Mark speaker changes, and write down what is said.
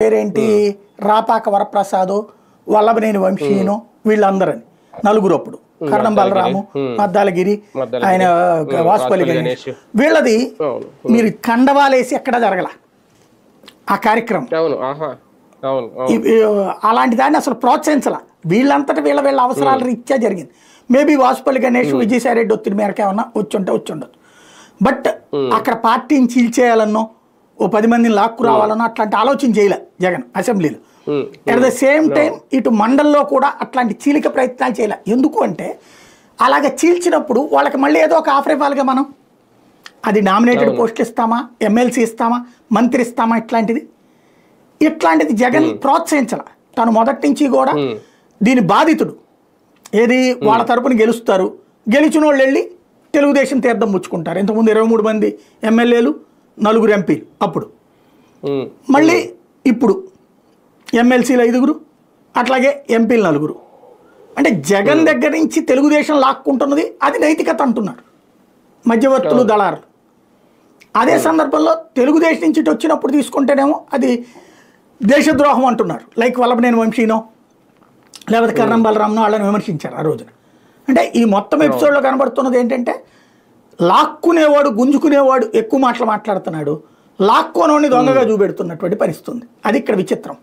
Speaker 1: పేరేంటి రాపాక వరప్రసాద్ వల్లభనేని వంశీను వీళ్ళందరని నలుగురు అప్పుడు కరణం బలరాము మద్దాలగిరి ఆయన వాసుపల్లి గణేష్ వీళ్ళది మీరు కండవాలేసి ఎక్కడ జరగల ఆ కార్యక్రమం అలాంటి దాన్ని అసలు ప్రోత్సహించాల వీళ్ళంతటా వీళ్ళ అవసరాల రీత్యా జరిగింది. మేబీ వాసుపల్లి గణేష్ విజయసాయిరెడ్డి ఒత్తిడి మేరకు ఏమన్నా వచ్చుండదు. బట్ అక్కడ పార్టీని చీల్చేయాలన్నో ఓ 10 మందిని లాక్కు రావాలనో అట్లాంటి ఆలోచన చేయలే జగన్ అసెంబ్లీలో. అట్ ద సేమ్ టైం ఇటు మండల్లో కూడా అట్లాంటి చీలిక ప్రయత్నాలు చేయలే. ఎందుకు అంటే అలాగ చీల్చినప్పుడు వాళ్ళకి మళ్ళీ ఏదో ఒక ఆఫర్ ఇవ్వాలిగా. మనం అది నామినేటెడ్ పోస్టులు ఇస్తామా, ఎమ్మెల్సీ ఇస్తామా, మంత్రి ఇస్తామా, ఇట్లాంటిది జగన్ ప్రోత్సహించాల. తను మొదటి నుంచి కూడా దీని బాధితుడు. ఏది వాళ్ళ తరపున గెలుస్తారు, గెలిచిన వాళ్ళు వెళ్ళి తెలుగుదేశం తీర్థం పుచ్చుకుంటారు. ఇంతకుముందు 23 మంది ఎమ్మెల్యేలు 4 ఎంపీలు, అప్పుడు మళ్ళీ ఇప్పుడు ఎమ్మెల్సీలు 5, అట్లాగే ఎంపీలు 4. అంటే జగన్ దగ్గర నుంచి తెలుగుదేశం లాక్కుంటున్నది అది నైతికత అంటున్నారు మధ్యవర్తులు, దళారులు. అదే సందర్భంలో తెలుగుదేశం నుంచి ఇటు వచ్చినప్పుడు తీసుకుంటేనేమో అది దేశద్రోహం అంటున్నారు. లైక్ వల్లభనేని వంశీనో లేకపోతే కరణం బలరామ్నో వాళ్ళని విమర్శించారు ఆ రోజున. అంటే ఈ మొత్తం ఎపిసోడ్లో కనబడుతున్నది ఏంటంటే లాక్కునేవాడు గుంజుకునేవాడు ఎక్కువ మాటలు మాట్లాడుతున్నాడు, లాక్కోనోడిని దొంగగా చూపెడుతున్నటువంటి పరిస్థితి ఉంది. అది ఇక్కడ విచిత్రం.